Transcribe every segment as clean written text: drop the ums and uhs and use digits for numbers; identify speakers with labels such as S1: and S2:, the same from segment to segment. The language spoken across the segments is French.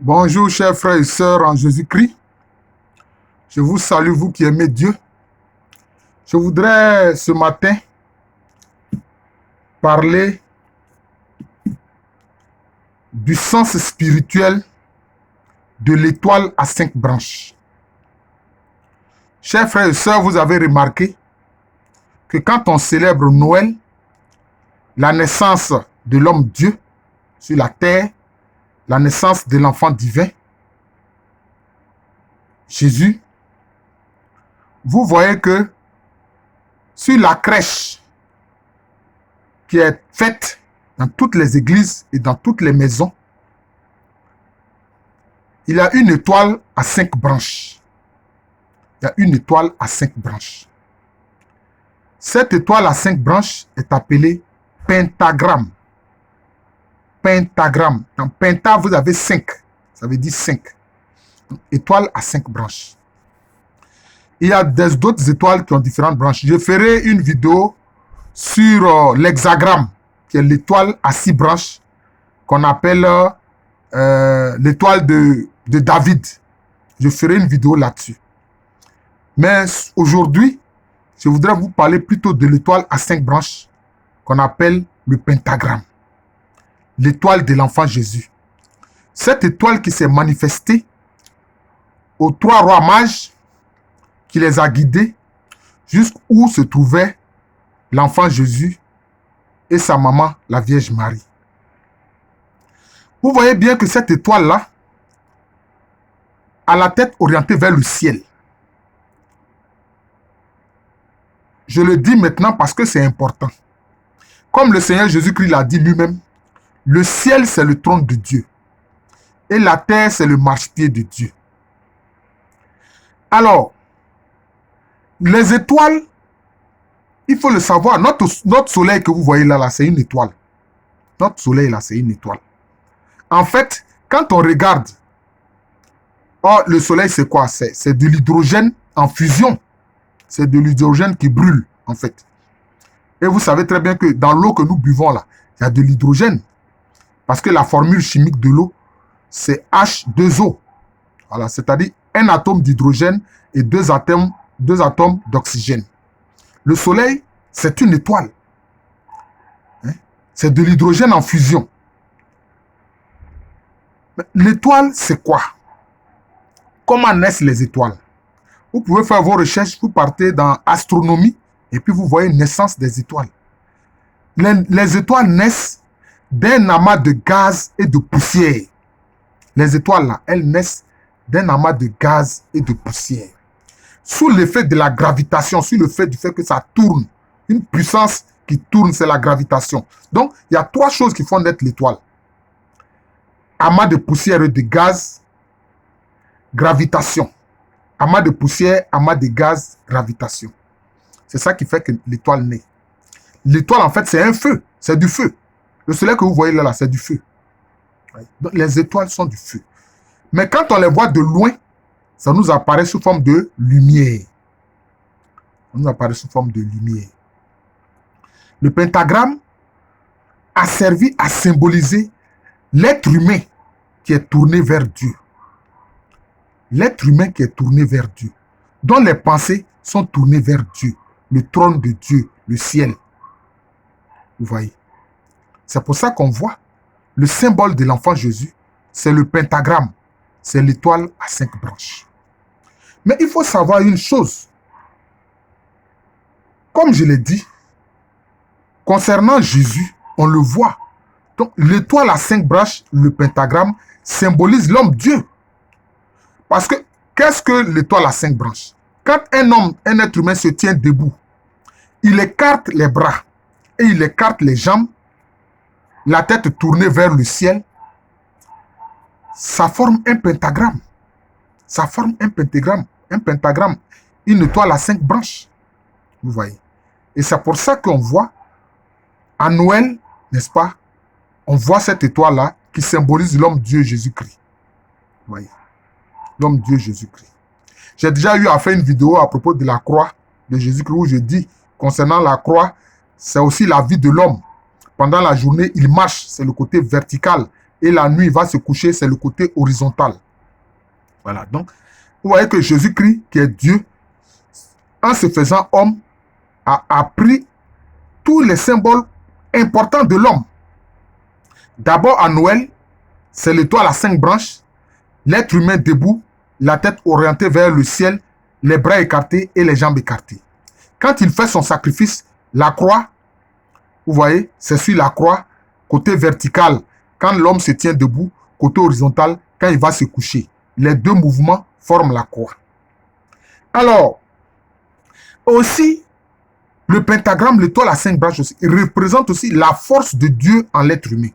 S1: Bonjour chers frères et sœurs en Jésus-Christ. Je vous salue, vous qui aimez Dieu. Je voudrais ce matin parler du sens spirituel de l'étoile à 5 branches. Chers frères et sœurs, vous avez remarqué que quand on célèbre Noël, la naissance de l'homme-dieu sur la terre, la naissance de l'enfant divin, Jésus, vous voyez que sur la crèche qui est faite dans toutes les églises et dans toutes les maisons, il y a une étoile à 5 branches. Il y a une étoile à 5 branches. Cette étoile à 5 branches est appelée pentagramme. Pentagramme. Dans penta, vous avez 5. Ça veut dire 5. Étoile à 5 branches. Il y a d'autres étoiles qui ont différentes branches. Je ferai une vidéo sur l'hexagramme, qui est l'étoile à 6 branches, qu'on appelle l'étoile de David. Je ferai une vidéo là-dessus. Mais aujourd'hui, je voudrais vous parler plutôt de l'étoile à 5 branches, qu'on appelle le pentagramme. L'étoile de l'enfant Jésus. Cette étoile qui s'est manifestée aux 3 rois mages, qui les a guidés jusqu'où se trouvait l'enfant Jésus et sa maman, la Vierge Marie. Vous voyez bien que cette étoile-là a la tête orientée vers le ciel. Je le dis maintenant parce que c'est important. Comme le Seigneur Jésus-Christ l'a dit lui-même, le ciel, c'est le trône de Dieu. Et la terre, c'est le marchepied de Dieu. Alors, les étoiles, il faut le savoir, notre soleil que vous voyez là, c'est une étoile. Notre soleil là, c'est une étoile. En fait, quand on regarde, le soleil c'est quoi? C'est de l'hydrogène en fusion. C'est de l'hydrogène qui brûle, en fait. Et vous savez très bien que dans l'eau que nous buvons là, il y a de l'hydrogène. Parce que la formule chimique de l'eau, c'est H2O. Voilà, c'est-à-dire un atome d'hydrogène et deux atomes d'oxygène. Le soleil, c'est une étoile. C'est de l'hydrogène en fusion. L'étoile, c'est quoi? Comment naissent les étoiles? Vous pouvez faire vos recherches, vous partez dans astronomie et puis vous voyez naissance des étoiles. Les étoiles naissent d'un amas de gaz et de poussière. Les étoiles là, elles naissent d'un amas de gaz et de poussière. Sous l'effet de la gravitation, sous le fait du fait que ça tourne, une puissance qui tourne, c'est la gravitation. Donc, il y a 3 choses qui font naître l'étoile. Amas de poussière et de gaz, gravitation. Amas de poussière, amas de gaz, gravitation. C'est ça qui fait que l'étoile naît. L'étoile, en fait, c'est un feu. C'est du feu. Le soleil que vous voyez là, c'est du feu. Donc, les étoiles sont du feu. Mais quand on les voit de loin, ça nous apparaît sous forme de lumière. Ça nous apparaît sous forme de lumière. Le pentagramme a servi à symboliser l'être humain qui est tourné vers Dieu. L'être humain qui est tourné vers Dieu, dont les pensées sont tournées vers Dieu, le trône de Dieu, le ciel. Vous voyez? C'est pour ça qu'on voit le symbole de l'enfant Jésus, c'est le pentagramme, c'est l'étoile à 5 branches. Mais il faut savoir une chose. Comme je l'ai dit, concernant Jésus, on le voit. Donc l'étoile à 5 branches, le pentagramme, symbolise l'homme-dieu. Parce que, qu'est-ce que l'étoile à 5 branches? Quand un être humain se tient debout, il écarte les bras et il écarte les jambes, la tête tournée vers le ciel, ça forme un pentagramme. Ça forme un pentagramme. Un pentagramme, une étoile à 5 branches. Vous voyez? Et c'est pour ça qu'on voit, à Noël, n'est-ce pas, on voit cette étoile-là qui symbolise l'homme-dieu Jésus-Christ. Vous voyez? L'homme-dieu Jésus-Christ. J'ai déjà eu à faire une vidéo à propos de la croix de Jésus-Christ où je dis, concernant la croix, c'est aussi la vie de l'homme. Pendant la journée, il marche, c'est le côté vertical. et la nuit va se coucher, c'est le côté horizontal. Voilà, donc, vous voyez que Jésus-Christ, qui est Dieu, en se faisant homme, a appris tous les symboles importants de l'homme. D'abord, à Noël, c'est l'étoile à 5 branches, l'être humain debout, la tête orientée vers le ciel, les bras écartés et les jambes écartées. Quand il fait son sacrifice, la croix, vous voyez, c'est sur la croix, côté vertical, quand l'homme se tient debout, côté horizontal, quand il va se coucher. Les deux mouvements forment la croix. Alors, aussi, le pentagramme, l'étoile à 5 branches, aussi, représente aussi la force de Dieu en l'être humain.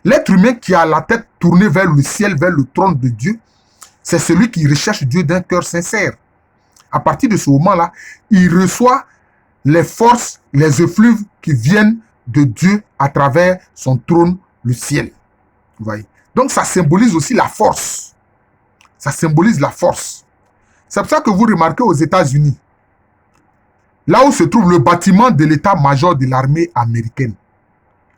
S1: L'être humain qui a la tête tournée vers le ciel, vers le trône de Dieu, c'est celui qui recherche Dieu d'un cœur sincère. À partir de ce moment-là, il reçoit les forces, les effluves qui viennent de Dieu à travers son trône, le ciel. Vous voyez? Donc ça symbolise aussi la force. Ça symbolise la force. C'est pour ça que vous remarquez aux États-Unis, là où se trouve le bâtiment de l'état-major de l'armée américaine,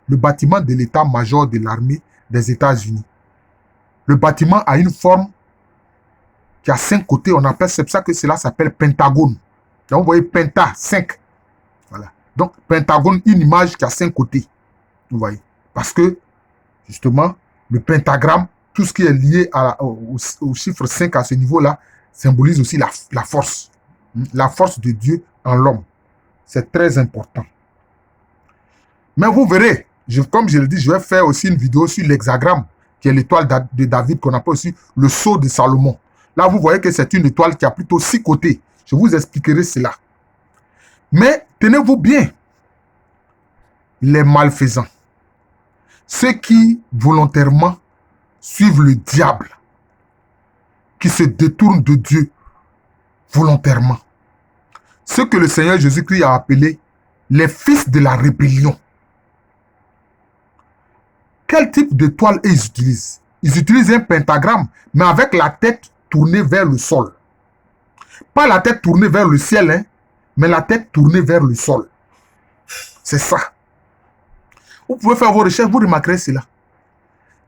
S1: le bâtiment de l'état-major de l'armée des États-Unis. Le bâtiment a une forme qui a 5 côtés. On appelle, c'est pour ça que cela s'appelle pentagone. Donc vous voyez penta, 5. Voilà. Donc pentagone, une image qui a 5 côtés. Vous voyez. Parce que, justement, le pentagramme, tout ce qui est lié au chiffre 5 à ce niveau-là, symbolise aussi la force. La force de Dieu en l'homme. C'est très important. Mais vous verrez, comme je le dis, je vais faire aussi une vidéo sur l'hexagramme, qui est l'étoile de David, qu'on appelle aussi le sceau de Salomon. Là, vous voyez que c'est une étoile qui a plutôt 6 côtés. Je vous expliquerai cela. Mais tenez-vous bien, les malfaisants, ceux qui volontairement suivent le diable, qui se détournent de Dieu volontairement, ce que le Seigneur Jésus-Christ a appelé les fils de la rébellion. Quel type d'étoile ils utilisent? Ils utilisent un pentagramme, mais avec la tête tournée vers le sol. Pas la tête tournée vers le ciel, hein, mais la tête tournée vers le sol. C'est ça. Vous pouvez faire vos recherches, vous remarquerez cela.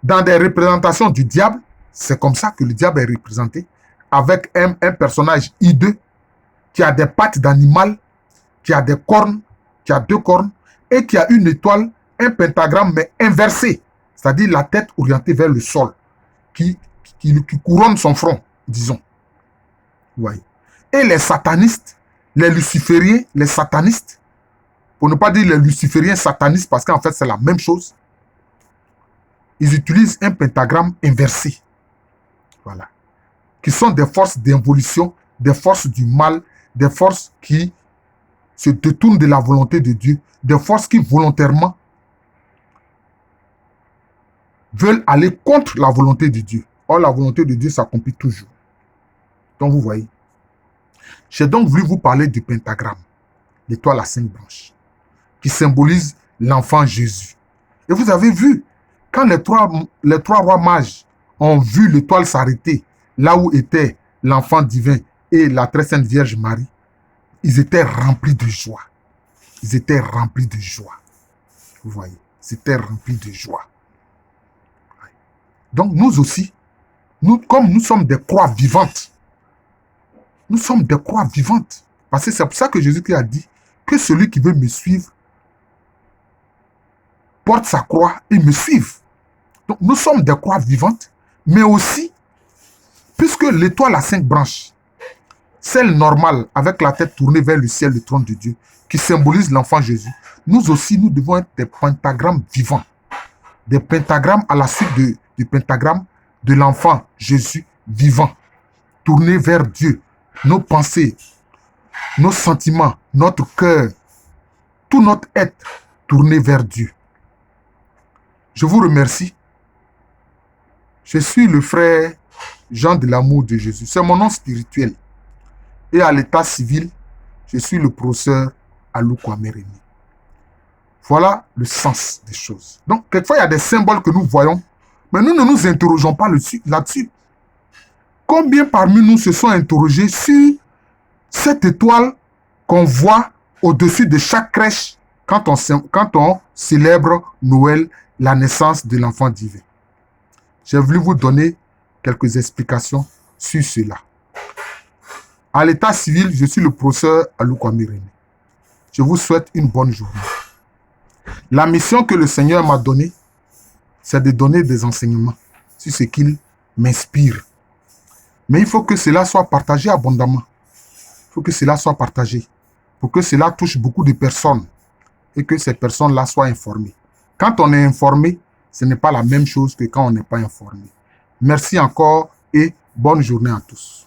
S1: Dans des représentations du diable, c'est comme ça que le diable est représenté, avec un personnage hideux, qui a des pattes d'animal, qui a des cornes, qui a 2 cornes, et qui a une étoile, un pentagramme, mais inversé. C'est-à-dire la tête orientée vers le sol, qui couronne son front, disons. Vous voyez. Et les satanistes, les lucifériens, les satanistes, pour ne pas dire les lucifériens satanistes, parce qu'en fait c'est la même chose, ils utilisent un pentagramme inversé. Voilà. Qui sont des forces d'involution, des forces du mal, des forces qui se détournent de la volonté de Dieu, des forces qui volontairement veulent aller contre la volonté de Dieu. Or, la volonté de Dieu s'accomplit toujours. Donc, vous voyez. J'ai donc voulu vous parler du pentagramme, l'étoile à 5 branches, qui symbolise l'enfant Jésus. Et vous avez vu, quand les trois rois mages ont vu l'étoile s'arrêter, là où était l'enfant divin et la très sainte Vierge Marie, ils étaient remplis de joie. Ils étaient remplis de joie. Vous voyez, ils étaient remplis de joie. Donc nous aussi, comme nous sommes des croix vivantes, nous sommes des croix vivantes. Parce que c'est pour ça que Jésus-Christ a dit que celui qui veut me suivre porte sa croix et me suive. Donc nous sommes des croix vivantes, mais aussi, puisque l'étoile a 5 branches, celle normale avec la tête tournée vers le ciel, le trône de Dieu, qui symbolise l'enfant Jésus, nous aussi, nous devons être des pentagrammes vivants. Des pentagrammes à la suite du pentagramme de l'enfant Jésus vivant, tourné vers Dieu. Nos pensées, nos sentiments, notre cœur, tout notre être tourné vers Dieu. Je vous remercie. Je suis le frère Jean de l'amour de Jésus. C'est mon nom spirituel. Et à l'état civil, je suis le professeur Alou Kwame Rémy. Voilà le sens des choses. Donc, quelquefois, il y a des symboles que nous voyons, mais nous ne nous interrogeons pas là-dessus. Combien parmi nous se sont interrogés sur cette étoile qu'on voit au-dessus de chaque crèche quand on célèbre Noël, la naissance de l'enfant divin? J'ai voulu vous donner quelques explications sur cela. À l'état civil, je suis le professeur Alou Kwame René. Je vous souhaite une bonne journée. La mission que le Seigneur m'a donnée, c'est de donner des enseignements sur ce qu'il m'inspire. Mais il faut que cela soit partagé abondamment. Il faut que cela soit partagé pour que cela touche beaucoup de personnes et que ces personnes-là soient informées. Quand on est informé, ce n'est pas la même chose que quand on n'est pas informé. Merci encore et bonne journée à tous.